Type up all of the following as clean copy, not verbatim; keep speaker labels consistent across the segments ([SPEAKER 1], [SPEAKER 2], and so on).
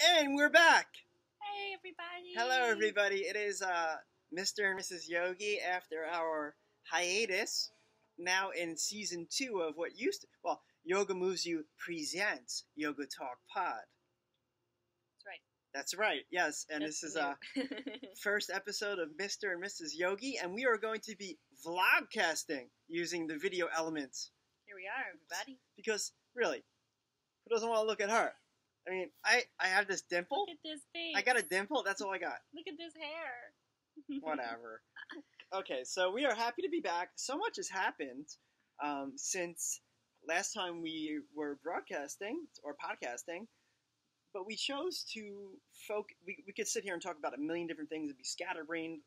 [SPEAKER 1] And we're back!
[SPEAKER 2] Hey, everybody!
[SPEAKER 1] Hello, everybody. It is Mr. and Mrs. Yogi after our hiatus. Now in season 2 of what used to... Well, Yoga Moves You presents Yoga Talk Pod.
[SPEAKER 2] That's right.
[SPEAKER 1] That's right, yes. And
[SPEAKER 2] That's
[SPEAKER 1] this is first episode of Mr. and Mrs. Yogi. And we are going to be vlogcasting using the video elements.
[SPEAKER 2] Here we are, everybody.
[SPEAKER 1] Because, really, who doesn't want to look at her? I mean, I have this dimple.
[SPEAKER 2] Look at this face.
[SPEAKER 1] I got a dimple. That's all I got.
[SPEAKER 2] Look at this hair.
[SPEAKER 1] Whatever. Okay, so we are happy to be back. So much has happened since last time we were broadcasting or podcasting, but we chose to focus. We could sit here and talk about a million different things and be scatterbrained,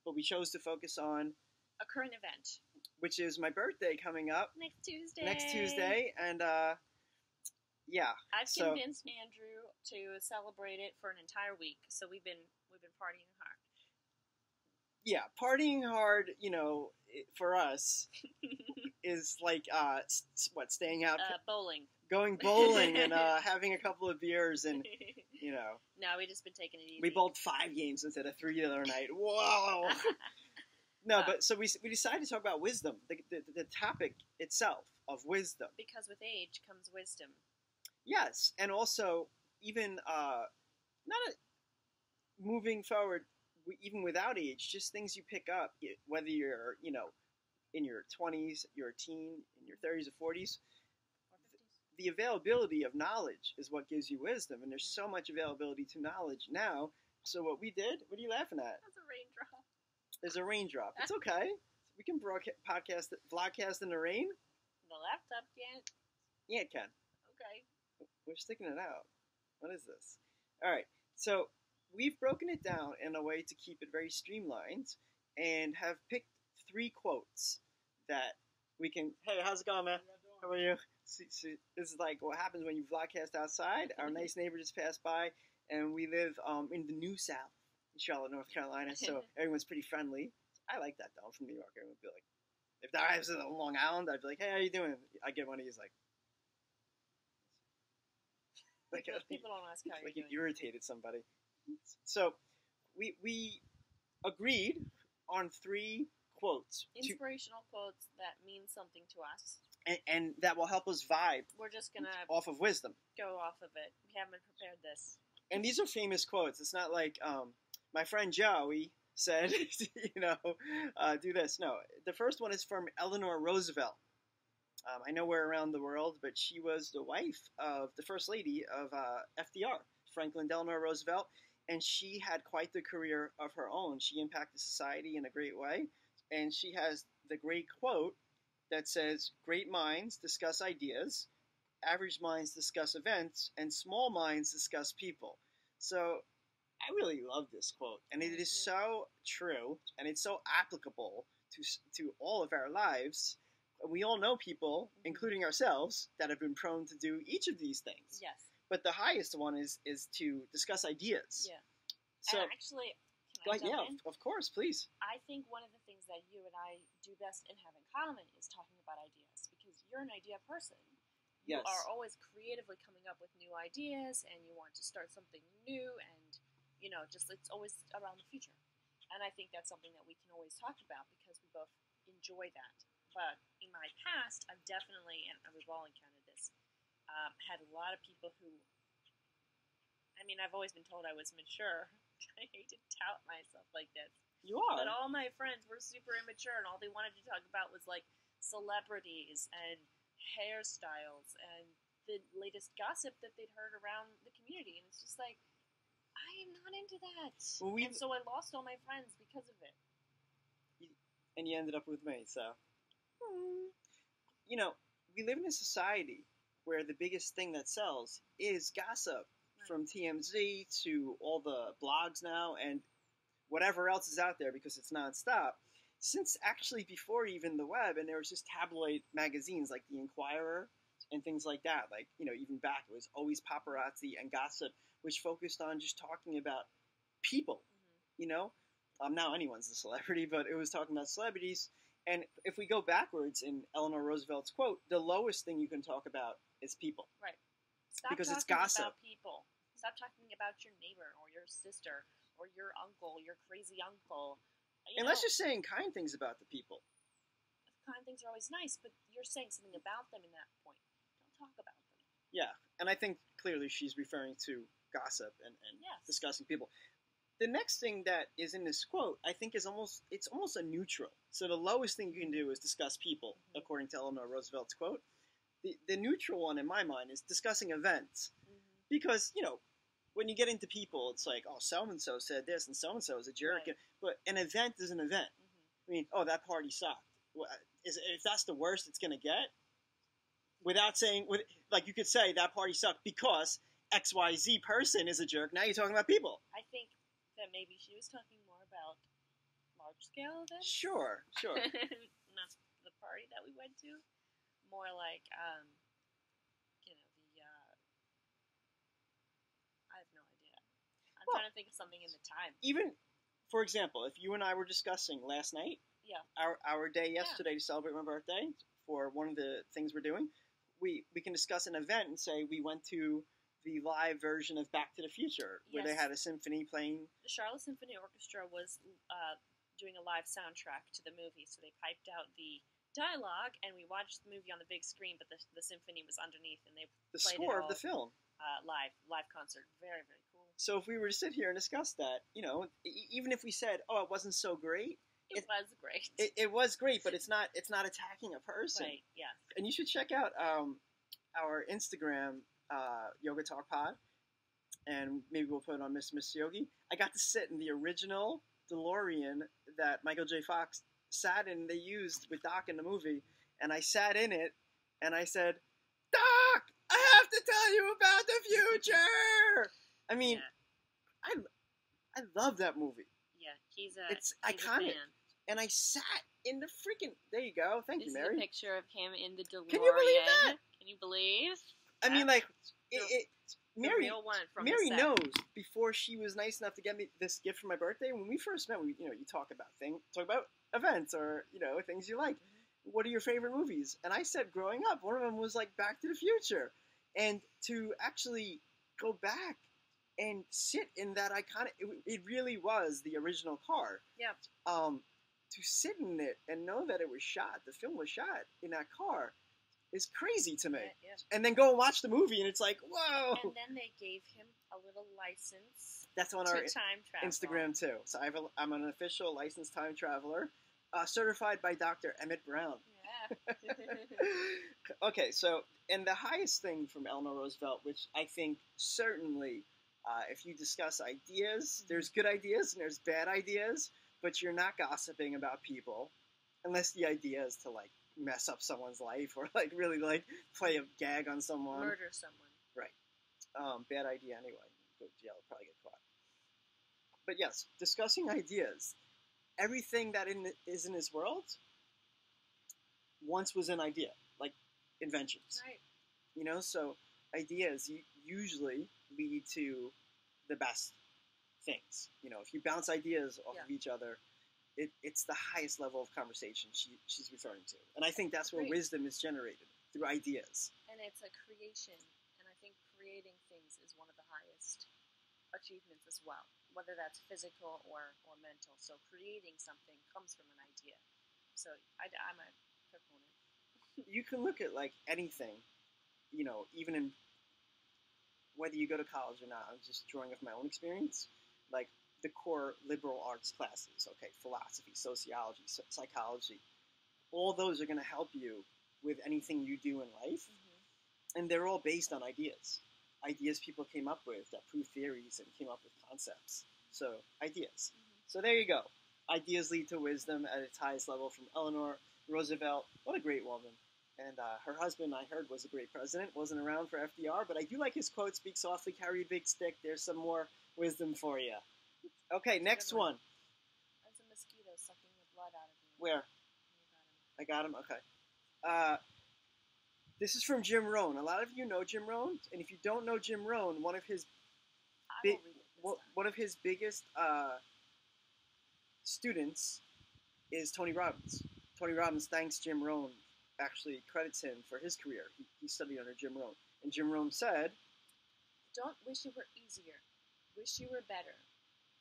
[SPEAKER 1] but we chose to focus on
[SPEAKER 2] a current event,
[SPEAKER 1] which is my birthday coming up
[SPEAKER 2] next Tuesday.
[SPEAKER 1] And yeah,
[SPEAKER 2] I've convinced Andrew to celebrate it for an entire week, so we've been partying hard.
[SPEAKER 1] Yeah, partying hard, you know, for us is like staying out,
[SPEAKER 2] bowling,
[SPEAKER 1] going bowling, and having a couple of beers, and you know.
[SPEAKER 2] No, we just been taking it easy.
[SPEAKER 1] We bowled 5 games instead of 3 the other night. Whoa! No, but so we decided to talk about wisdom, the topic itself of wisdom.
[SPEAKER 2] Because with age comes wisdom.
[SPEAKER 1] Yes, and also even moving forward, even without age, just things you pick up, whether you're, you know, in your 20s, you're a teen, in your 30s or 40s, the availability of knowledge is what gives you wisdom, and there's so much availability to knowledge now. So what we did, what are you laughing at?
[SPEAKER 2] That's a raindrop.
[SPEAKER 1] There's a raindrop. It's okay. We can vlogcast in the rain.
[SPEAKER 2] The laptop can't.
[SPEAKER 1] Yeah, it can.
[SPEAKER 2] Okay.
[SPEAKER 1] We're sticking it out. What is this? All right. So we've broken it down in a way to keep it very streamlined and have picked 3 quotes that we can... Hey, how's it going, man? How are you? See, this is like what happens when you vlogcast outside. Our nice neighbor just passed by, and we live in the New South, in Charlotte, North Carolina, so everyone's pretty friendly. I like that, though. I'm from New York. Everyone would be like... If I was in Long Island, I'd be like, hey, how you doing? I get one of these, like
[SPEAKER 2] people don't ask how
[SPEAKER 1] like
[SPEAKER 2] you're
[SPEAKER 1] you
[SPEAKER 2] doing.
[SPEAKER 1] irritated somebody. So we agreed on 3 quotes.
[SPEAKER 2] Inspirational quotes that mean something to us.
[SPEAKER 1] And that will help us vibe.
[SPEAKER 2] We're just going to
[SPEAKER 1] off of wisdom.
[SPEAKER 2] Go off of it. We haven't prepared this.
[SPEAKER 1] And these are famous quotes. It's not like my friend Joey said, you know, do this. No, the first one is from Eleanor Roosevelt. I know we're around the world, but she was the wife of the first lady of FDR, Franklin Delano Roosevelt, and she had quite the career of her own. She impacted society in a great way, and she has the great quote that says, "Great minds discuss ideas, average minds discuss events, and small minds discuss people." So I really love this quote, and it is so true, and it's so applicable to all of our lives. We all know people, including ourselves, that have been prone to do each of these things.
[SPEAKER 2] Yes.
[SPEAKER 1] But the highest one is to discuss ideas.
[SPEAKER 2] Yeah.
[SPEAKER 1] So,
[SPEAKER 2] and actually, can I jump in?
[SPEAKER 1] Of course, please.
[SPEAKER 2] I think one of the things that you and I do best and have in common is talking about ideas, because you're an idea person.
[SPEAKER 1] Yes.
[SPEAKER 2] You are always creatively coming up with new ideas, and you want to start something new, and, you know, just it's always around the future. And I think that's something that we can always talk about because we both enjoy that. But in my past, I've definitely, and we've all encountered this, had a lot of people who, I mean, I've always been told I was mature. I hate to tout myself like this.
[SPEAKER 1] You are.
[SPEAKER 2] But all my friends were super immature, and all they wanted to talk about was, like, celebrities and hairstyles and the latest gossip that they'd heard around the community. And it's just like, I am not into that. Well, and so I lost all my friends because of it.
[SPEAKER 1] And you ended up with me, so... You know, we live in a society where the biggest thing that sells is gossip. Right. From TMZ to all the blogs now and whatever else is out there because it's nonstop. Since actually before even the web, and there was just tabloid magazines like The Inquirer and things like that. Like, you know, even back, it was always paparazzi and gossip, which focused on just talking about people, you know? Now anyone's a celebrity, but it was talking about celebrities. And if we go backwards in Eleanor Roosevelt's quote, the lowest thing you can talk about is people.
[SPEAKER 2] Right. Stop
[SPEAKER 1] because
[SPEAKER 2] talking
[SPEAKER 1] it's gossip.
[SPEAKER 2] about people. Stop talking about your neighbor or your sister or your uncle, your crazy uncle.
[SPEAKER 1] Unless you're saying kind things about the people.
[SPEAKER 2] Kind things are always nice, but you're saying something about them in that point. Don't talk about them.
[SPEAKER 1] Yeah, and I think clearly she's referring to gossip and
[SPEAKER 2] Yes.
[SPEAKER 1] discussing people. The next thing that is in this quote, I think, is almost a neutral. So the lowest thing you can do is discuss people, according to Eleanor Roosevelt's quote. The neutral one, in my mind, is discussing events. Because, when you get into people, it's like, oh, so-and-so said this, and so-and-so is a jerk.
[SPEAKER 2] Right.
[SPEAKER 1] But an event is an event. I mean, oh, that party sucked. Well, if that's the worst it's going to get, without saying, like you could say that party sucked because XYZ person is a jerk, now you're talking about people.
[SPEAKER 2] I think that maybe she was talking more about large-scale events.
[SPEAKER 1] Sure.
[SPEAKER 2] Not the party that we went to. More like, I have no idea. I'm trying to think of something in the time.
[SPEAKER 1] Even, for example, if you and I were discussing last night, our day yesterday to celebrate my birthday, for one of the things we're doing, we can discuss an event and say we went to the live version of Back to the Future, where they had a symphony playing.
[SPEAKER 2] The Charlotte Symphony Orchestra was doing a live soundtrack to the movie, so they piped out the dialogue, and we watched the movie on the big screen, but the symphony was underneath, and they
[SPEAKER 1] the
[SPEAKER 2] played
[SPEAKER 1] score
[SPEAKER 2] it all,
[SPEAKER 1] of the film.
[SPEAKER 2] Live concert. Very, very cool.
[SPEAKER 1] So if we were to sit here and discuss that, even if we said, oh, it wasn't so great,
[SPEAKER 2] it was great.
[SPEAKER 1] It was great, but it's not attacking a person.
[SPEAKER 2] Right, yeah.
[SPEAKER 1] And you should check out our Instagram, Yoga Talk Pod, and maybe we'll put it on Mr. Yogi. I got to sit in the original DeLorean that Michael J. Fox sat in, they used with Doc in the movie, and I sat in it, and I said, Doc, I have to tell you about the future! I mean, I love that movie.
[SPEAKER 2] Yeah, he's
[SPEAKER 1] iconic.
[SPEAKER 2] A fan.
[SPEAKER 1] And I sat in the freaking... There you go. Thank you, Mary.
[SPEAKER 2] This is a picture of him in the DeLorean.
[SPEAKER 1] Can you believe that?
[SPEAKER 2] Can you believe?
[SPEAKER 1] I mean, like,
[SPEAKER 2] Mary, real one from
[SPEAKER 1] Mary knows before she was nice enough to get me this gift for my birthday. When we first met, you talk about events or things you like. What are your favorite movies? And I said, growing up, one of them was like Back to the Future, and to actually go back and sit in that iconic, it really was the original car.
[SPEAKER 2] Yeah.
[SPEAKER 1] To sit in it and know that it was shot, the film was shot in that car, is crazy to me.
[SPEAKER 2] Yeah.
[SPEAKER 1] And then go and watch the movie, and it's like, whoa!
[SPEAKER 2] And then they gave him a little license.
[SPEAKER 1] That's on
[SPEAKER 2] to
[SPEAKER 1] our
[SPEAKER 2] time travel.
[SPEAKER 1] Instagram too. So I'm an official licensed time traveler, certified by Dr. Emmett Brown.
[SPEAKER 2] Yeah.
[SPEAKER 1] Okay, so and the highest thing from Eleanor Roosevelt, which I think certainly, if you discuss ideas, there's good ideas and there's bad ideas, but you're not gossiping about people, unless the idea is to like mess up someone's life or like really like play a gag on someone,
[SPEAKER 2] murder someone.
[SPEAKER 1] Right. Bad idea anyway. Go to jail, probably get caught. But yes, discussing ideas. Everything that is in this world once was an idea, like inventions.
[SPEAKER 2] Right.
[SPEAKER 1] So ideas usually lead to the best things. If you bounce ideas off of each other, it's the highest level of conversation she's referring to. And I think that's where wisdom is generated, through ideas.
[SPEAKER 2] And it's a creation, and I think creating things is one of the highest achievements as well, whether that's physical or mental. So creating something comes from an idea. So I'm a proponent.
[SPEAKER 1] You can look at like anything, even in whether you go to college or not. I'm just drawing off my own experience, like the core liberal arts classes, okay, philosophy, sociology, psychology, all those are going to help you with anything you do in life, and they're all based on ideas people came up with that prove theories and came up with concepts. So ideas. So there you go. Ideas lead to wisdom at its highest level, from Eleanor Roosevelt. What a great woman. And her husband, I heard, was a great president. Wasn't around for FDR, but I do like his quote, "Speak softly, carry a big stick." There's some more wisdom for you. Okay, next one.
[SPEAKER 2] There's a mosquito sucking the blood out of me.
[SPEAKER 1] Where? I got him? Okay. This is from Jim Rohn. A lot of you know Jim Rohn, and if you don't know Jim Rohn, one of his biggest students is Tony Robbins. Tony Robbins thanks Jim Rohn, actually credits him for his career. He studied under Jim Rohn. And Jim Rohn said,
[SPEAKER 2] Don't wish it were easier. Wish you were better.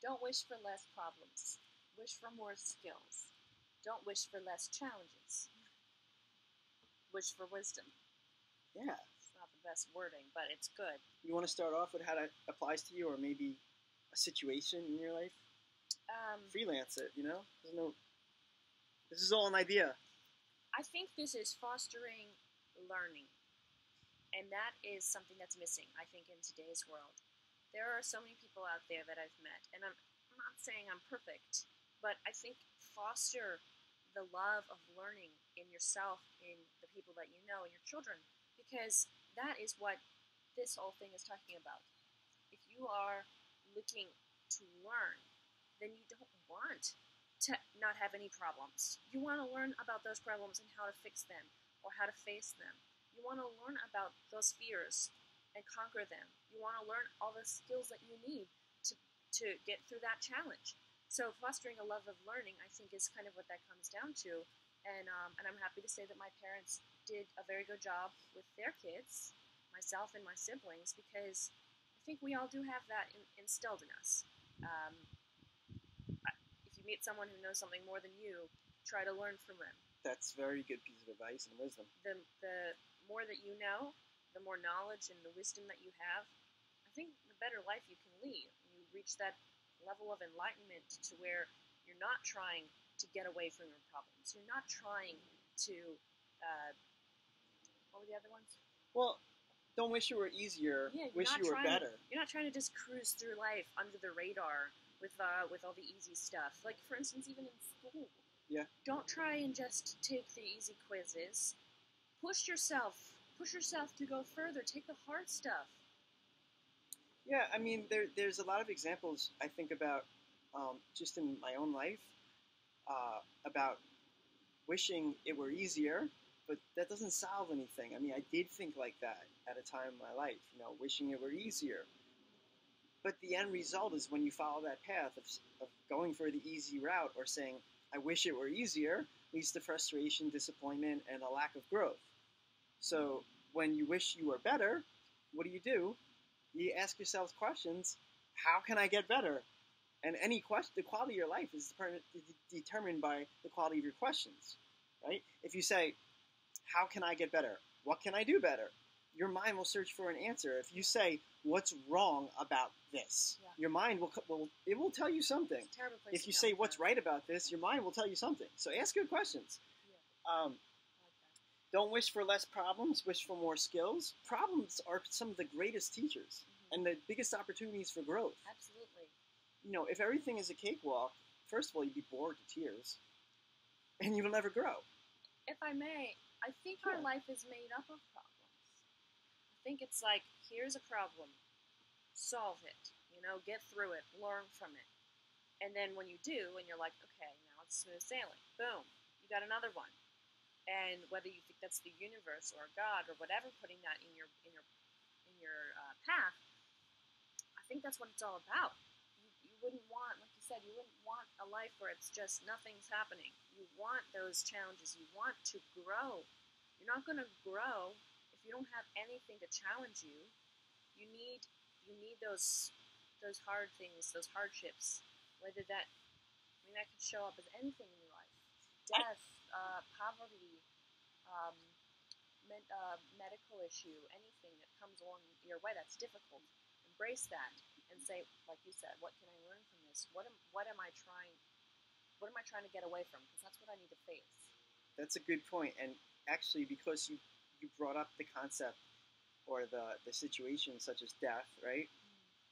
[SPEAKER 2] Don't wish for less problems. Wish for more skills. Don't wish for less challenges. Wish for wisdom.
[SPEAKER 1] Yeah.
[SPEAKER 2] It's not the best wording, but it's good.
[SPEAKER 1] You want to start off with how that applies to you, or maybe a situation in your life? Freelance it, you know? This is all an idea.
[SPEAKER 2] I think this is fostering learning. And that is something that's missing, I think, in today's world. There are so many people out there that I've met, and I'm not saying I'm perfect, but I think foster the love of learning in yourself, in the people that you know, in your children, because that is what this whole thing is talking about. If you are looking to learn, then you don't want to not have any problems. You want to learn about those problems and how to fix them or how to face them. You want to learn about those fears and conquer them. You want to learn all the skills that you need to get through that challenge. So fostering a love of learning, I think, is kind of what that comes down to. And I'm happy to say that my parents did a very good job with their kids, myself and my siblings, because I think we all do have that instilled in us. If you meet someone who knows something more than you, try to learn from them.
[SPEAKER 1] That's very good piece of advice and wisdom.
[SPEAKER 2] The more that you know, the more knowledge and the wisdom that you have, I think the better life you can lead. You reach that level of enlightenment to where you're not trying to get away from your problems. You're not trying to, what were the other ones?
[SPEAKER 1] Well, don't wish it were easier.
[SPEAKER 2] Yeah,
[SPEAKER 1] wish you were better.
[SPEAKER 2] You're not trying to just cruise through life under the radar with all the easy stuff. Like, for instance, even in school.
[SPEAKER 1] Yeah.
[SPEAKER 2] Don't try and just take the easy quizzes. Push yourself to go further. Take the hard stuff.
[SPEAKER 1] Yeah, I mean, there's a lot of examples I think about just in my own life about wishing it were easier, but that doesn't solve anything. I mean, I did think like that at a time in my life, you know, wishing it were easier. But the end result is when you follow that path of going for the easy route or saying, I wish it were easier, leads to frustration, disappointment, and a lack of growth. So when you wish you were better, what do? You ask yourselves questions, how can I get better? And any question, the quality of your life is determined by the quality of your questions, right? If you say, how can I get better? What can I do better? Your mind will search for an answer. If you say, what's wrong about this?
[SPEAKER 2] Yeah.
[SPEAKER 1] Your mind will tell you something.
[SPEAKER 2] It's a terrible place
[SPEAKER 1] if you
[SPEAKER 2] to
[SPEAKER 1] say,
[SPEAKER 2] come
[SPEAKER 1] what's
[SPEAKER 2] from.
[SPEAKER 1] right about this? Your mind will tell you something. So ask good questions.
[SPEAKER 2] Yeah.
[SPEAKER 1] Don't wish for less problems, wish for more skills. Problems are some of the greatest teachers and the biggest opportunities for growth.
[SPEAKER 2] Absolutely.
[SPEAKER 1] You know, if everything is a cakewalk, first of all, you'd be bored to tears, and you'll never grow.
[SPEAKER 2] If I may, I think
[SPEAKER 1] Sure.
[SPEAKER 2] our life is made up of problems. I think it's like, here's a problem, solve it, get through it, learn from it. And then when you do, and you're like, okay, now it's smooth sailing, boom, you got another one. And whether you think that's the universe or God or whatever putting that in your path, I think that's what it's all about. You wouldn't want, like you said, you wouldn't want a life where it's just nothing's happening. You want those challenges. You want to grow. You're not going to grow if you don't have anything to challenge you. You need those hard things, those hardships. Whether that could show up as anything in your life: death, poverty, medical issue, anything that comes along your way that's difficult. Embrace that and say, like you said, what can I learn from this? What am I trying to get away from? Because that's what I need to face.
[SPEAKER 1] That's a good point. And actually, because you brought up the concept or the situation such as death, right?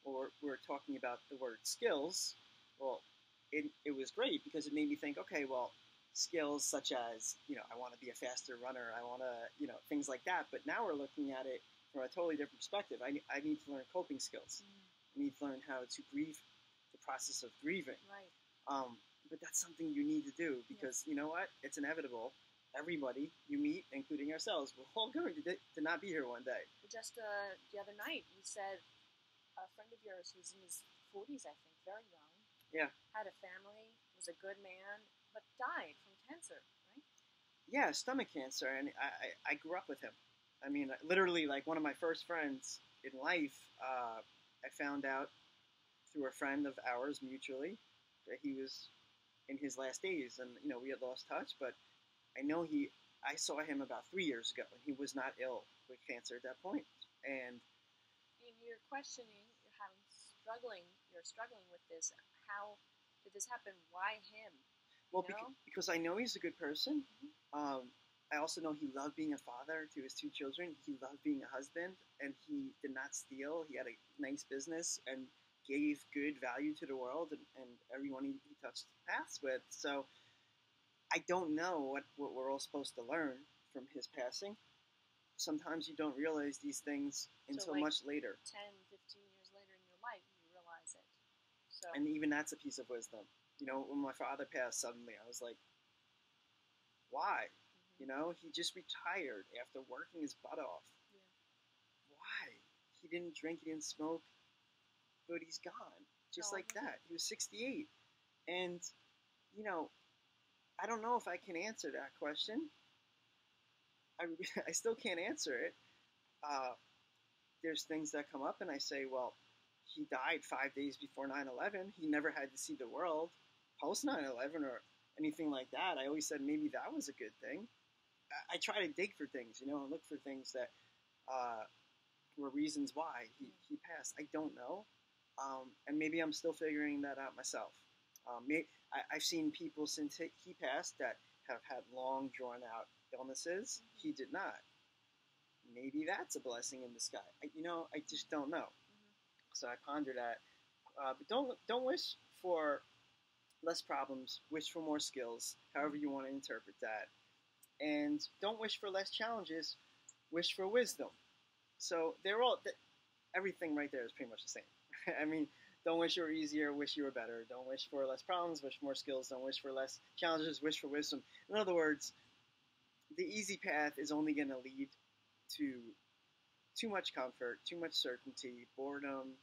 [SPEAKER 1] Or we're talking about the word skills. Well, it was great because it made me think, okay, well, skills such as, I want to be a faster runner. I want to, things like that. But now we're looking at it from a totally different perspective. I need to learn coping skills. I need to learn how to grieve, the process of grieving.
[SPEAKER 2] Right.
[SPEAKER 1] But that's something you need to do because you know what? It's inevitable. Everybody you meet, including ourselves, we're all going to not be here one day.
[SPEAKER 2] Just the other night, you said a friend of yours who's in his 40s, I think, very young.
[SPEAKER 1] Yeah.
[SPEAKER 2] Had a family, was a good man, but died from cancer, right?
[SPEAKER 1] Yeah, stomach cancer, and I grew up with him. I mean, literally, like one of my first friends in life, I found out through a friend of ours mutually that he was in his last days, and we had lost touch. But I know I saw him about 3 years ago, and he was not ill with cancer at that point. And
[SPEAKER 2] you're questioning, you're struggling with this. How did this happen? Why him?
[SPEAKER 1] Well, because I know he's a good person. Mm-hmm. I also know he loved being a father to his 2 children. He loved being a husband, and he did not steal. He had a nice business and gave good value to the world and everyone he touched paths with. So I don't know what we're all supposed to learn from his passing. Sometimes you don't realize these things until much later.
[SPEAKER 2] 10, 15 years later in your life, you realize it. So.
[SPEAKER 1] And even that's a piece of wisdom. When my father passed suddenly, I was like, why? Mm-hmm. He just retired after working his butt off.
[SPEAKER 2] Yeah.
[SPEAKER 1] Why? He didn't drink, he didn't smoke, but he's gone. Just like that. He was 68. And, I don't know if I can answer that question. I still can't answer it. There's things that come up and I say, well, he died 5 days before 9/11. He never had to see the world post 9/11 or anything like that. I always said maybe that was a good thing. I try to dig for things, and look for things that were reasons why he passed. I don't know. And maybe I'm still figuring that out myself. I've seen people since he passed that have had long, drawn-out illnesses. Mm-hmm. He did not. Maybe that's a blessing in disguise. I just don't know. Mm-hmm. So I ponder that. But don't wish for less problems. Wish for more skills, however you want to interpret that. And don't wish for less challenges. Wish for wisdom. So everything right there is pretty much the same. I mean, don't wish you were easier, wish you were better. Don't wish for less problems, wish for more skills. Don't wish for less challenges, wish for wisdom. In other words, the easy path is only going to lead to too much comfort, too much certainty, boredom,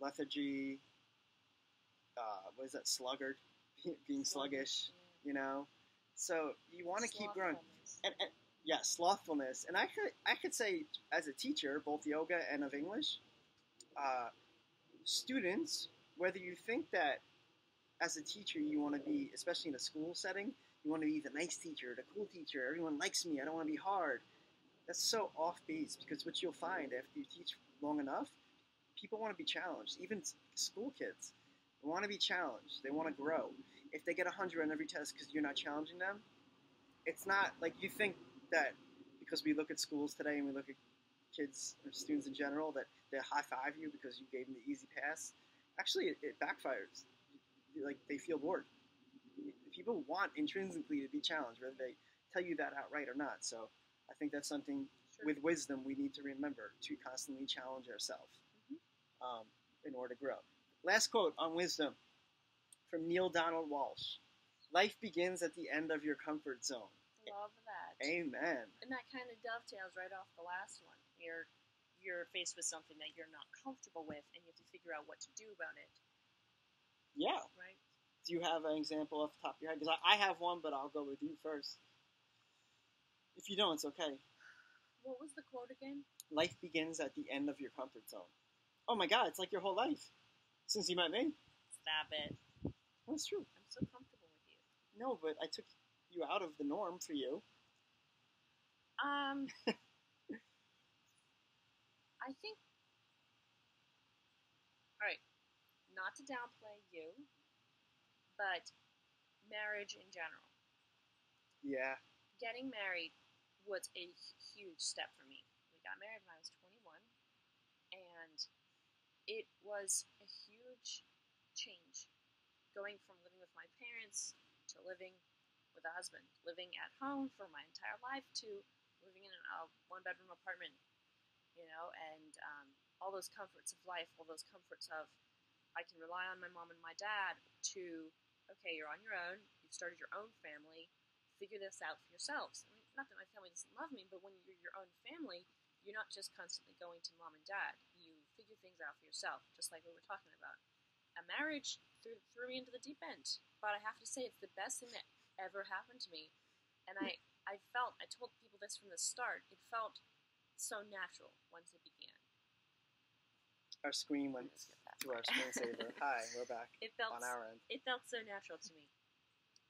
[SPEAKER 1] lethargy, sluggard, being sluggish, So you want to keep growing. And slothfulness. And I could say, as a teacher, both yoga and of English, students, whether you think that as a teacher you want to be, especially in a school setting, you want to be the nice teacher, the cool teacher, everyone likes me, I don't want to be hard. That's so off base, because what you'll find after you teach long enough, people want to be challenged. Even school kids, they want to be challenged. They want to grow. If they get 100 on every test because you're not challenging them, it's not like you think that because we look at schools today and we look at kids or students in general that they high-five you because you gave them the easy pass. Actually, it backfires. Like, they feel bored. People want intrinsically to be challenged, whether they tell you that outright or not. So I think that's something with wisdom we need to remember, to constantly challenge ourselves in order to grow. Last quote on wisdom from Neale Donald Walsch. Life begins at the end of your comfort zone.
[SPEAKER 2] Love that.
[SPEAKER 1] Amen.
[SPEAKER 2] And that kind of dovetails right off the last one. You're faced with something that you're not comfortable with, and you have to figure out what to do about it.
[SPEAKER 1] Yeah.
[SPEAKER 2] Right?
[SPEAKER 1] Do you have an example off the top of your head? Because I have one, but I'll go with you first. If you don't, it's okay.
[SPEAKER 2] What was the quote again?
[SPEAKER 1] Life begins at the end of your comfort zone. Oh my God, it's like your whole life since you met me.
[SPEAKER 2] Stop it.
[SPEAKER 1] That's true.
[SPEAKER 2] I'm so comfortable with you.
[SPEAKER 1] No, but I took you out of the norm for you.
[SPEAKER 2] I think, all right, not to downplay you, but marriage in general.
[SPEAKER 1] Yeah.
[SPEAKER 2] Getting married was a huge step for me. We got married when I was 21, and it was a huge change. Going from living with my parents to living with a husband, living at home for my entire life to living in a one-bedroom apartment, and all those comforts of life, all those comforts of I can rely on my mom and my dad, to, okay, you're on your own, you've started your own family, figure this out for yourselves. I mean, not that my family doesn't love me, but when you're your own family, you're not just constantly going to mom and dad. You figure things out for yourself, just like we were talking about. A marriage threw me into the deep end, but I have to say it's the best thing that ever happened to me. And I told people this from the start, it felt so natural once it began.
[SPEAKER 1] Our screen went
[SPEAKER 2] Let's get that
[SPEAKER 1] to our
[SPEAKER 2] far.
[SPEAKER 1] screensaver. Hi, we're back
[SPEAKER 2] It felt
[SPEAKER 1] on our end.
[SPEAKER 2] it felt so natural to me,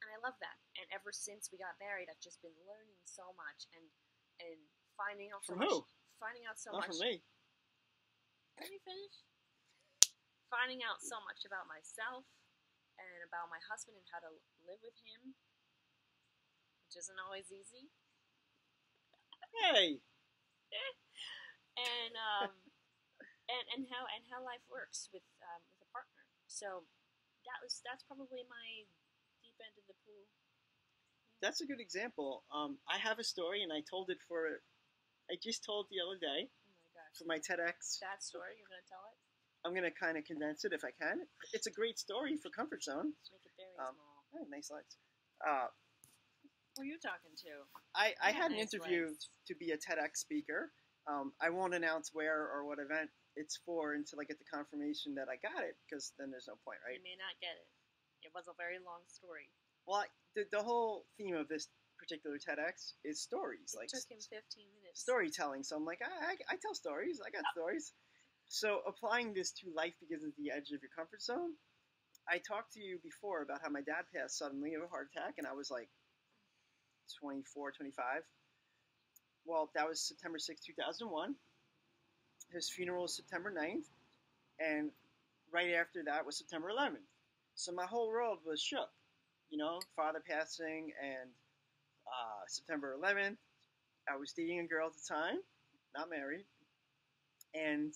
[SPEAKER 2] and I love that. And ever since we got married, I've just been learning so much and finding out so
[SPEAKER 1] From
[SPEAKER 2] much.
[SPEAKER 1] who?
[SPEAKER 2] Finding out so
[SPEAKER 1] Not
[SPEAKER 2] much.
[SPEAKER 1] from me.
[SPEAKER 2] Let me finish. Finding out so much about myself and about my husband and how to live with him, which isn't always easy.
[SPEAKER 1] Hey!
[SPEAKER 2] and how life works with a partner. So that's probably my deep end of the pool.
[SPEAKER 1] That's a good example. I have a story, and I just told the other day
[SPEAKER 2] Oh my gosh!
[SPEAKER 1] for my TEDx.
[SPEAKER 2] That story, you're gonna tell it?
[SPEAKER 1] I'm gonna kind of condense it if I can. It's a great story for Comfort Zone.
[SPEAKER 2] Make it very small.
[SPEAKER 1] Oh, nice lights.
[SPEAKER 2] Who are you talking to?
[SPEAKER 1] I had an
[SPEAKER 2] Nice
[SPEAKER 1] interview
[SPEAKER 2] lights.
[SPEAKER 1] to be a TEDx speaker. I won't announce where or what event it's for until I get the confirmation that I got it, because then there's no point, right?
[SPEAKER 2] You may not get it. It was a very long story.
[SPEAKER 1] Well, the whole theme of this particular TEDx is stories.
[SPEAKER 2] It
[SPEAKER 1] like
[SPEAKER 2] took him 15 minutes.
[SPEAKER 1] storytelling. So I'm like, I tell stories. I got stories. So applying this to life begins at the edge of your comfort zone. I talked to you before about how my dad passed suddenly of a heart attack, and I was like 24, 25. Well, that was September 6, 2001. His funeral was September 9th, and right after that was September 11th. So my whole world was shook. You know, father passing, and September 11th, I was dating a girl at the time, not married, and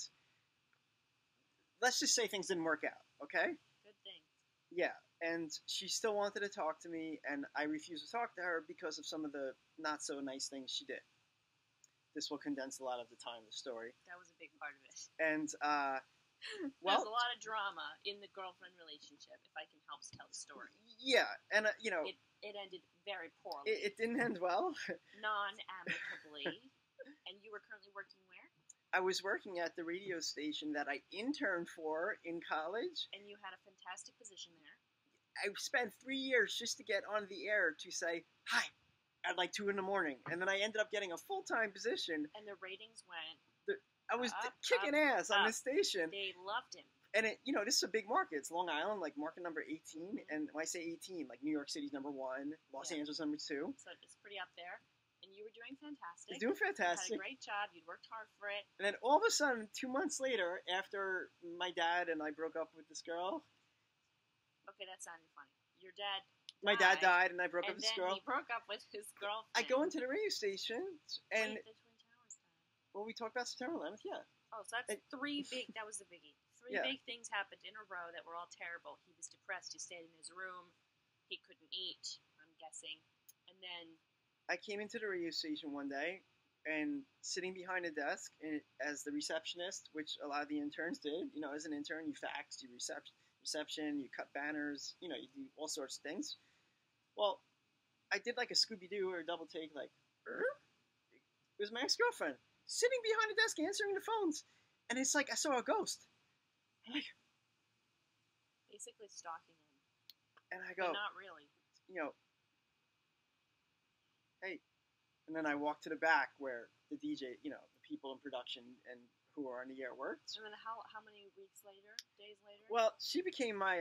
[SPEAKER 1] let's just say things didn't work out, okay?
[SPEAKER 2] Good thing.
[SPEAKER 1] Yeah, and she still wanted to talk to me, and I refused to talk to her because of some of the not so nice things she did. This will condense a lot of the time of the story.
[SPEAKER 2] That was a big part of it.
[SPEAKER 1] And,
[SPEAKER 2] There's a lot of drama in the girlfriend relationship, if I can help tell the story.
[SPEAKER 1] yeah, and,
[SPEAKER 2] It ended very poorly.
[SPEAKER 1] it didn't end well.
[SPEAKER 2] Non-amicably. And you were currently working where?
[SPEAKER 1] I was working at the radio station that I interned for in college.
[SPEAKER 2] And you had a fantastic position there.
[SPEAKER 1] I spent 3 years just to get on the air to say, hi, at like 2 in the morning. And then I ended up getting a full-time position.
[SPEAKER 2] And the ratings went...
[SPEAKER 1] I was kicking ass on this station.
[SPEAKER 2] They loved him.
[SPEAKER 1] And this is a big market. It's Long Island, like market number 18. And when I say 18, like New York City's number 1, Los Angeles number 2.
[SPEAKER 2] So it's pretty up there. And you were doing fantastic.
[SPEAKER 1] I was doing fantastic.
[SPEAKER 2] You had a great job. You'd worked hard for it.
[SPEAKER 1] And then all of a sudden, 2 months later, after my dad and I broke up with this girl.
[SPEAKER 2] Okay, that sounded funny. Your dad died.
[SPEAKER 1] My dad died, and I broke up with this girl.
[SPEAKER 2] And then he broke up with his girlfriend.
[SPEAKER 1] I go into the radio station, and...
[SPEAKER 2] Wait, the Twin Towers died.
[SPEAKER 1] Well, we talked about September 11th, yeah.
[SPEAKER 2] Oh, so that's three big... That was the biggie. Three
[SPEAKER 1] Yeah.
[SPEAKER 2] big things happened in a row that were all terrible. He was depressed. He stayed in his room. He couldn't eat, I'm guessing. And then...
[SPEAKER 1] I came into the radio station one day, and sitting behind a desk as the receptionist, which a lot of the interns did. You know, as an intern, you fax, you reception, you cut banners, you do all sorts of things. Well, I did like a Scooby-Doo or a double take, like, it was my ex-girlfriend sitting behind a desk answering the phones. And it's like I saw a ghost. I'm like,
[SPEAKER 2] basically stalking him.
[SPEAKER 1] and I go,
[SPEAKER 2] But not really.
[SPEAKER 1] Hey. And then I walk to the back where the DJ, the people in production and who are on the air worked.
[SPEAKER 2] And then how many weeks later, days later?
[SPEAKER 1] Well, she became my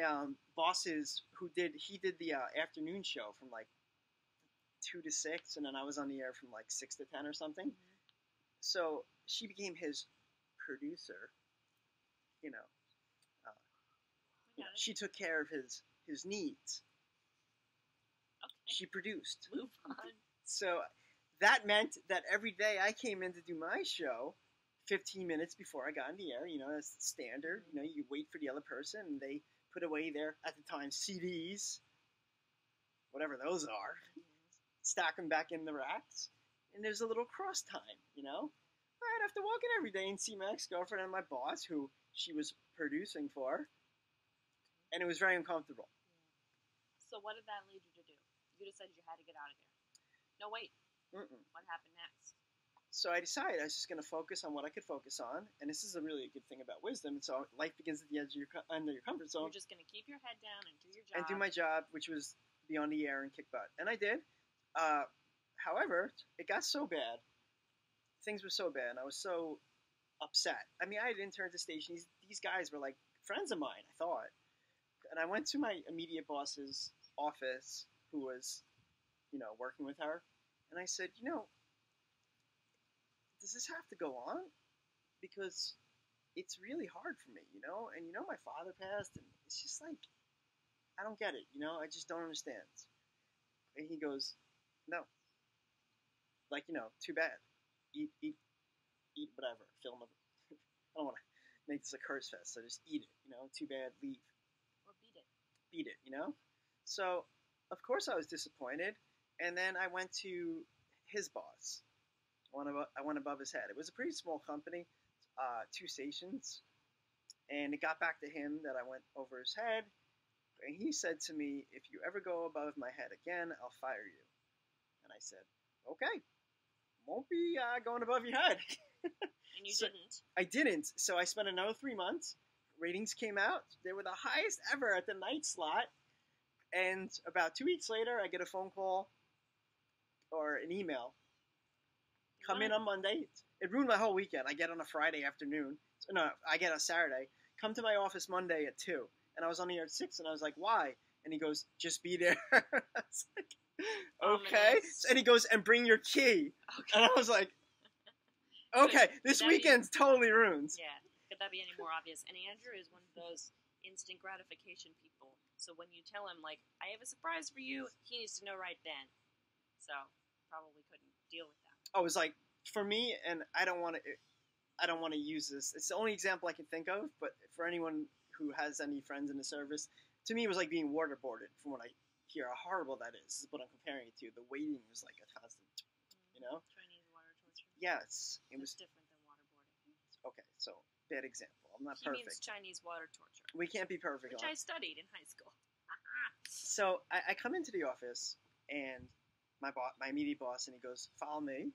[SPEAKER 1] bosses. He did the afternoon show from like 2 to 6, and then I was on the air from like 6 to 10 or something.
[SPEAKER 2] Mm-hmm.
[SPEAKER 1] So she became his producer. She took care of his needs.
[SPEAKER 2] Okay.
[SPEAKER 1] She produced.
[SPEAKER 2] Move on.
[SPEAKER 1] So that meant that every day I came in to do my show 15 minutes before I got in the air. That's standard.
[SPEAKER 2] Mm-hmm.
[SPEAKER 1] You wait for the other person, and they put away their, at the time, CDs, whatever those are, stack them back in the racks, and there's a little cross time, I'd have to walk in every day and see my ex-girlfriend and my boss, who she was producing for, and it was very uncomfortable.
[SPEAKER 2] So what did that lead you to do? You decided you had to get out of there. No, wait.
[SPEAKER 1] Mm-mm.
[SPEAKER 2] What happened next?
[SPEAKER 1] So I decided I was just going to focus on what I could focus on, and this is a really good thing about wisdom. And so life begins at the edge of your comfort zone.
[SPEAKER 2] You're just going to keep your head down and do your job.
[SPEAKER 1] And do my job, which was be on the air and kick butt. And I did. However, it got so bad. Things were so bad, and I was so upset. I mean, I had interned at the station. these guys were like friends of mine, I thought. And I went to my immediate boss's office, who was, working with her, and I said, does this have to go on? Because it's really hard for me, and my father passed, and it's just like, I don't get it, I just don't understand. And he goes, no, like, too bad. Eat whatever, film it. I don't want to make this a curse fest, so just eat it, too bad, leave.
[SPEAKER 2] Or beat it.
[SPEAKER 1] Beat it, So, of course I was disappointed, and then I went to his boss. I went above his head. It was a pretty small company, 2 stations, and it got back to him that I went over his head, and he said to me, if you ever go above my head again, I'll fire you. And I said, okay, won't be going above your head.
[SPEAKER 2] And you didn't.
[SPEAKER 1] I didn't, so I spent another 3 months. Ratings came out. They were the highest ever at the night slot, and about 2 weeks later, I get a phone call or an email. Come in on Monday. It ruined my whole weekend. I get on a Friday afternoon. No, I get on Saturday. Come to my office Monday at 2. And I was on the air at 6, and I was like, why? And he goes, just be there. I was like, okay. And he goes, and bring your key. Okay. And I was like, okay, this weekend's totally ruined.
[SPEAKER 2] Yeah. Could that be any more obvious? And Andrew is one of those instant gratification people. So when you tell him, like, I have a surprise for you, he needs to know right then. So probably couldn't deal with that.
[SPEAKER 1] Oh, it was like, for me, and I don't want to use this. It's the only example I can think of, but for anyone who has any friends in the service, to me it was like being waterboarded from what I hear how horrible that is. This is what I'm comparing it to. The waiting was like a constant,
[SPEAKER 2] Chinese water torture.
[SPEAKER 1] Yes. It was
[SPEAKER 2] different than waterboarding.
[SPEAKER 1] Okay, so bad example. I'm not
[SPEAKER 2] He
[SPEAKER 1] perfect.
[SPEAKER 2] means Chinese water torture.
[SPEAKER 1] We can't be perfect.
[SPEAKER 2] Which I studied in high school.
[SPEAKER 1] So I come into the office, and my immediate boss, and he goes, follow me.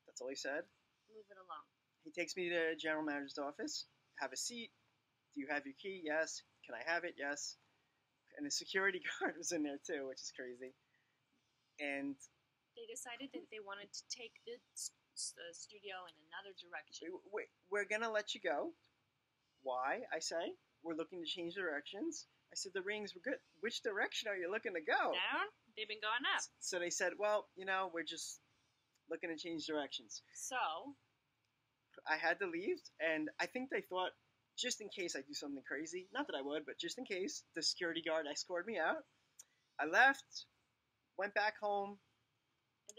[SPEAKER 1] That's all he said.
[SPEAKER 2] Move it along.
[SPEAKER 1] He takes me to the general manager's office. Have a seat. Do you have your key? Yes. Can I have it? Yes. And the security guard was in there too, which is crazy. And
[SPEAKER 2] they decided that they wanted to take the studio in another direction.
[SPEAKER 1] We're going to let you go. Why? I say. We're looking to change directions. I said, the ratings were good. Which direction are you looking to go?
[SPEAKER 2] Down? They've been going up.
[SPEAKER 1] So they said, well, we're just looking to change directions.
[SPEAKER 2] So
[SPEAKER 1] I had to leave, and I think they thought, just in case I do something crazy, not that I would, but just in case, the security guard escorted me out. I left, went back home,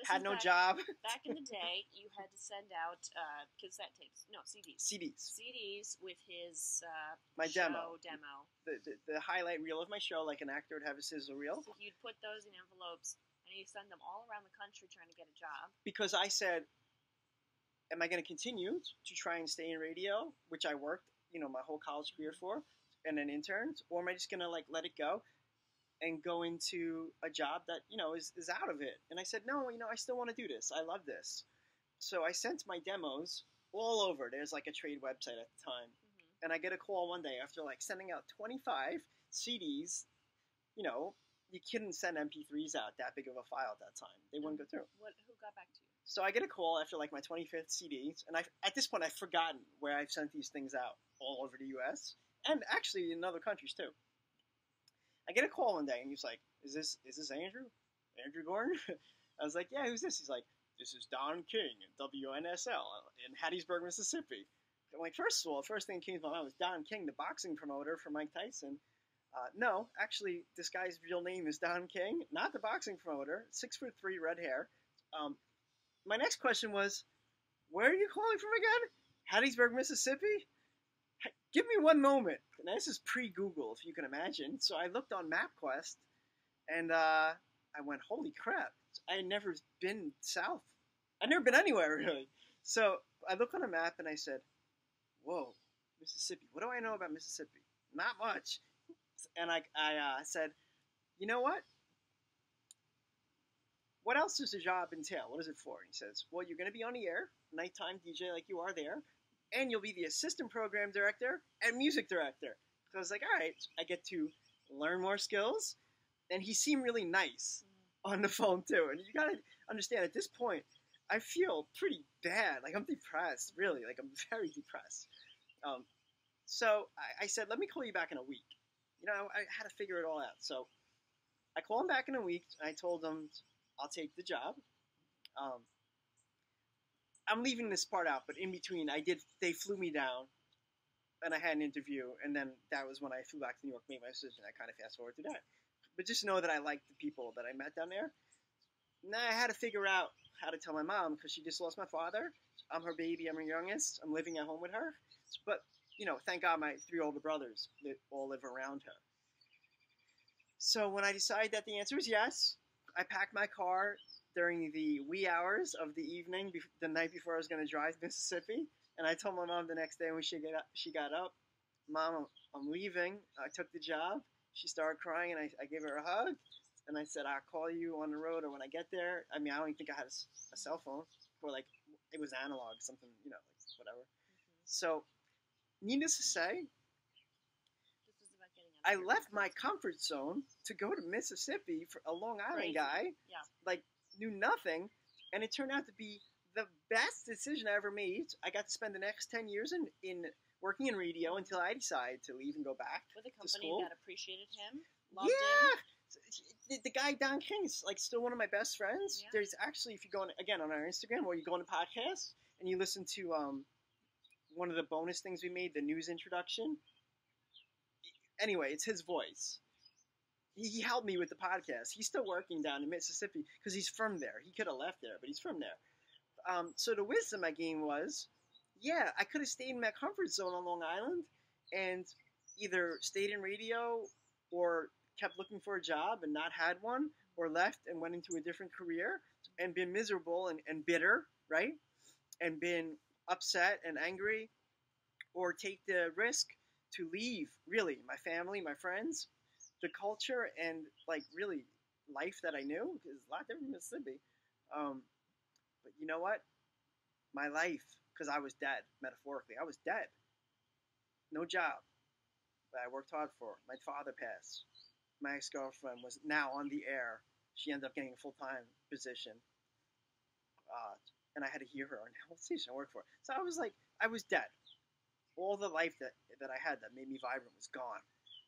[SPEAKER 1] had no job.
[SPEAKER 2] Back in the day, you had to send out cassette tapes. No, CDs. CDs with his
[SPEAKER 1] my
[SPEAKER 2] show
[SPEAKER 1] demo. The highlight reel of my show, like an actor would have a sizzle reel.
[SPEAKER 2] So you'd put those in envelopes, and you'd send them all around the country trying to get a job.
[SPEAKER 1] Because I said, am I going to continue to try and stay in radio, which I worked, my whole college career for, and then interned, or am I just going to let it go and go into a job that, is out of it? And I said, no, I still want to do this. I love this. So I sent my demos all over. There's like a trade website at the time. Mm-hmm. And I get a call one day after sending out 25 CDs. You couldn't send MP3s out that big of a file at that time. They wouldn't go through.
[SPEAKER 2] Who got back to you?
[SPEAKER 1] So I get a call after my 25th CD, and at this point I've forgotten where I've sent these things out all over the U.S. and actually in other countries too. I get a call one day, and he's like, "Is this Andrew? Andrew Gordon?" I was like, "Yeah, who's this?" He's like, "This is Don King in WNSL in Hattiesburg, Mississippi." I'm like, first of all, the first thing that came to my mind was Don King, the boxing promoter for Mike Tyson. No, actually, this guy's real name is Don King, not the boxing promoter. 6'3", red hair. My next question was, where are you calling from again? Hattiesburg, Mississippi? Give me one moment. And this is pre-Google, if you can imagine. So I looked on MapQuest, and I went, holy crap. I had never been south. I'd never been anywhere, really. So I look on a map, and I said, whoa, Mississippi. What do I know about Mississippi? Not much. And I said, you know what? What else does the job entail? What is it for? And he says, well, you're going to be on the air, nighttime DJ like you are there, and you'll be the assistant program director and music director. So I was like, all right, I get to learn more skills. And he seemed really nice on the phone, too. And you got to understand, at this point, I feel pretty bad. I'm depressed, really. I'm very depressed. So I said, let me call you back in a week. I had to figure it all out. So I called him back in a week. And I told him I'll take the job. Um, I'm leaving this part out, but in between, they flew me down, and I had an interview, and then that was when I flew back to New York, made my decision. I kind of fast forward to that. But just know that I liked the people that I met down there. Now I had to figure out how to tell my mom, because she just lost my father. I'm her baby. I'm her youngest. I'm living at home with her. But, thank God my 3 older brothers that all live around her. So when I decided that the answer was yes, I packed my car during the wee hours of the evening, the night before I was going to drive to Mississippi. And I told my mom the next day when she got up, Mom, I'm leaving. I took the job. She started crying, and I gave her a hug. And I said, I'll call you on the road or when I get there. I mean, I don't even think I had a cell phone. Or, it was analog, something, whatever. Mm-hmm. So, needless to say,
[SPEAKER 2] this is about getting
[SPEAKER 1] I left my comfort zone to go to Mississippi for a Long Island guy.
[SPEAKER 2] Yeah.
[SPEAKER 1] Knew nothing. And it turned out to be the best decision I ever made. I got to spend the next 10 years in working in radio until I decided to leave and go back
[SPEAKER 2] with a
[SPEAKER 1] to
[SPEAKER 2] company
[SPEAKER 1] school.
[SPEAKER 2] that appreciated him, loved him.
[SPEAKER 1] The guy Don King is still one of my best friends. Yeah. There's actually, if you go on our Instagram or you go on the podcast and you listen to one of the bonus things we made, the news introduction. Anyway, it's his voice. He helped me with the podcast. He's still working down in Mississippi because he's from there. He could have left there, but he's from there. So the wisdom I gained was, I could have stayed in my comfort zone on Long Island and either stayed in radio or kept looking for a job and not had one, or left and went into a different career and been miserable and bitter, right? And been upset and angry, or take the risk to leave, really, my family, my friends, the culture, and, really life that I knew, because it's a lot different from Mississippi. But you know what? My life, because I was dead, metaphorically. I was dead. No job that I worked hard for. My father passed. My ex-girlfriend was now on the air. She ended up getting a full-time position. And I had to hear her on the whole station I worked for. So I was dead. All the life that I had that made me vibrant was gone.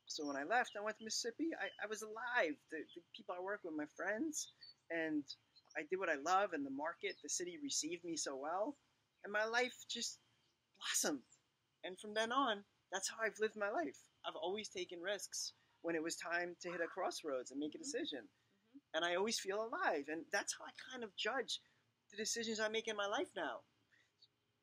[SPEAKER 1] So when I left, I went to Mississippi. I was alive. The people I work with, my friends, and I did what I love, and the market, the city received me so well, and my life just blossomed. And from then on, that's how I've lived my life. I've always taken risks when it was time to hit a crossroads and make a decision. Mm-hmm. And I always feel alive. And that's how I kind of judge the decisions I make in my life now.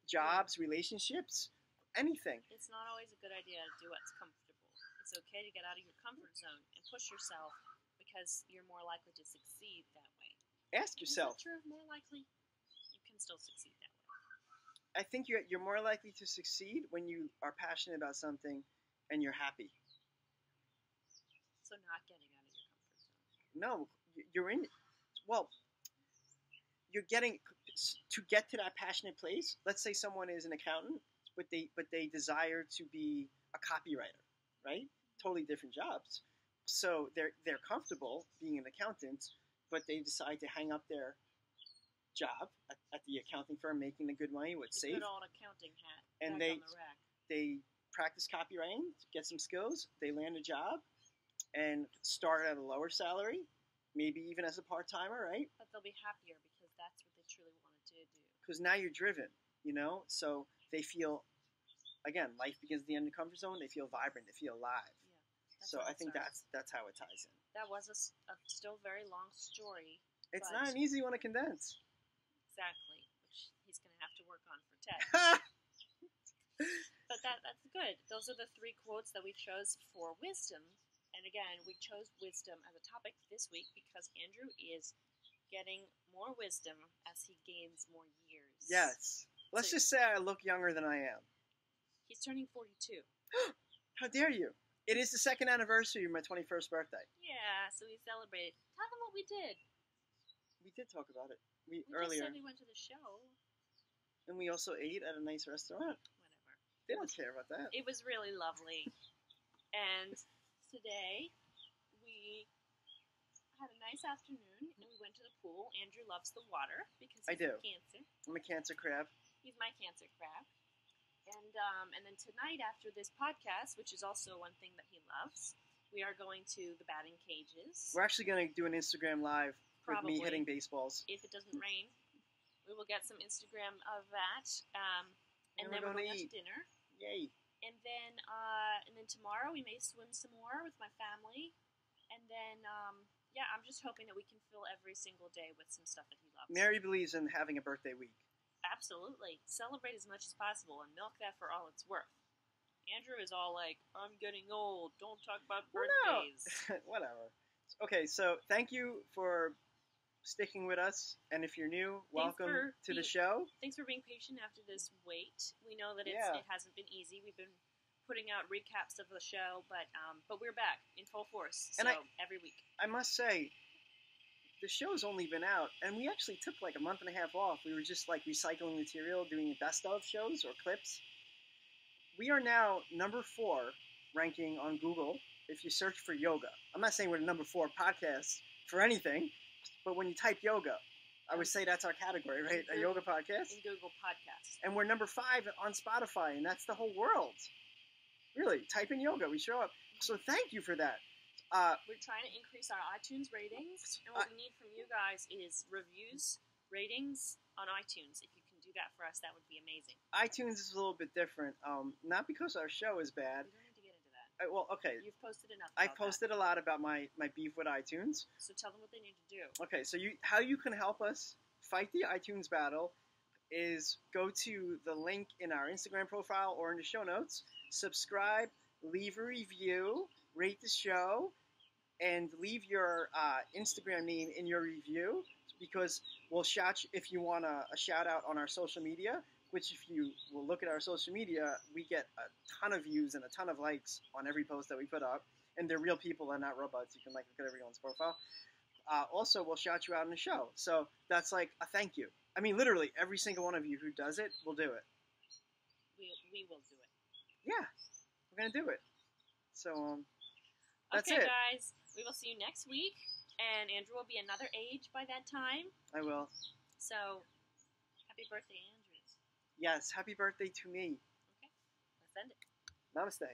[SPEAKER 1] Jobs, relationships, anything.
[SPEAKER 2] It's not always a good idea to do what's comfortable. It's okay to get out of your comfort zone and push yourself, because you're more likely to succeed that way.
[SPEAKER 1] Ask yourself.
[SPEAKER 2] Is that true? More likely, you can still succeed that way.
[SPEAKER 1] I think you're more likely to succeed when you are passionate about something and you're happy.
[SPEAKER 2] So not getting out of your comfort zone.
[SPEAKER 1] No, you're in. Well, you're getting to get to that passionate place. Let's say someone is an accountant, but they desire to be a copywriter, right? Totally different jobs. So they're comfortable being an accountant, but they decide to hang up their job at the accounting firm, making the good money, what's safe.
[SPEAKER 2] Good old accounting hat.
[SPEAKER 1] And
[SPEAKER 2] back on the rack.
[SPEAKER 1] They practice copywriting, get some skills, they land a job, and start at a lower salary, maybe even as a part-timer, right?
[SPEAKER 2] But they'll be happier because that's what they truly wanted to do.
[SPEAKER 1] Because now you're driven, so they feel, again, life begins at the end of the comfort zone. They feel vibrant, they feel alive. Yeah, so I think that's how it ties in.
[SPEAKER 2] That was a still very long story.
[SPEAKER 1] It's not an easy one to condense.
[SPEAKER 2] Exactly, which he's going to have to work on for Ted. But that's good. Those are the 3 quotes that we chose for wisdom. And again, we chose wisdom as a topic this week because Andrew is getting more wisdom as he gains more years.
[SPEAKER 1] Yes. Let's just say I look younger than I am.
[SPEAKER 2] He's turning 42.
[SPEAKER 1] How dare you? It is the 2nd anniversary of my 21st birthday.
[SPEAKER 2] Yeah, so we celebrated. Tell them what we did.
[SPEAKER 1] We did talk about it. We
[SPEAKER 2] earlier. Just said we went to the show.
[SPEAKER 1] And we also ate at a nice restaurant.
[SPEAKER 2] Whatever.
[SPEAKER 1] They don't care about that.
[SPEAKER 2] It was really lovely. And today, we had a nice afternoon, and we went to the pool. Andrew loves the water because he's a Cancer.
[SPEAKER 1] I'm a Cancer crab.
[SPEAKER 2] He's my Cancer crab. And then tonight, after this podcast, which is also one thing that he loves, we are going to the batting cages.
[SPEAKER 1] We're actually going to do an Instagram live with me
[SPEAKER 2] Probably.
[SPEAKER 1] hitting baseballs.
[SPEAKER 2] If it doesn't rain, we will get some Instagram of that. And then we're going out to dinner.
[SPEAKER 1] Yay!
[SPEAKER 2] And then tomorrow we may swim some more with my family. And then, I'm just hoping that we can fill every single day with some stuff that he loves.
[SPEAKER 1] Mary believes in having a birthday week.
[SPEAKER 2] Absolutely. Celebrate as much as possible and milk that for all it's worth. Andrew is all like, I'm getting old. Don't talk about birthdays.
[SPEAKER 1] No. Whatever. Okay, so thank you for sticking with us. And if you're new, welcome to the show.
[SPEAKER 2] Thanks for being patient after this wait. We know that it hasn't been easy. We've been putting out recaps of the show, but we're back in full force. So every week. I
[SPEAKER 1] must say, the show's only been out, and we actually took like a month and a half off. We were just like recycling material, doing best of shows or clips. We are now number 4 ranking on Google if you search for yoga. I'm not saying we're the number 4 podcast for anything, but when you type yoga, I would say that's our category, right? A yoga podcast?
[SPEAKER 2] In Google Podcasts.
[SPEAKER 1] And we're number 5 on Spotify, and that's the whole world. Really, type in yoga, we show up. So thank you for that.
[SPEAKER 2] We're trying to increase our iTunes ratings, and what we need from you guys is reviews, ratings on iTunes. If you can do that for us, that would be amazing.
[SPEAKER 1] iTunes is a little bit different, not because our show is bad.
[SPEAKER 2] We don't need to get into that.
[SPEAKER 1] Well, okay.
[SPEAKER 2] You've posted enough.
[SPEAKER 1] I've posted a lot about my beef with iTunes.
[SPEAKER 2] So tell them what they need to do.
[SPEAKER 1] Okay, so how you can help us fight the iTunes battle is go to the link in our Instagram profile or in the show notes, subscribe, leave a review, rate the show, and leave your Instagram name in your review, because we'll shout you if you want a shout out on our social media, which if you will look at our social media, we get a ton of views and a ton of likes on every post that we put up, and they're real people and not robots. You can look at everyone's profile. Also, we'll shout you out in the show. So that's like a thank you. I mean, literally, every single one of you who does it will do it.
[SPEAKER 2] We will do it.
[SPEAKER 1] Yeah, we're going to do it. So, that's
[SPEAKER 2] it. Okay,
[SPEAKER 1] it.
[SPEAKER 2] guys, we will see you next week, and Andrew will be another age by that time.
[SPEAKER 1] I will.
[SPEAKER 2] So, happy birthday, Andrew.
[SPEAKER 1] Yes, happy birthday to me.
[SPEAKER 2] Okay, let's end it.
[SPEAKER 1] Namaste.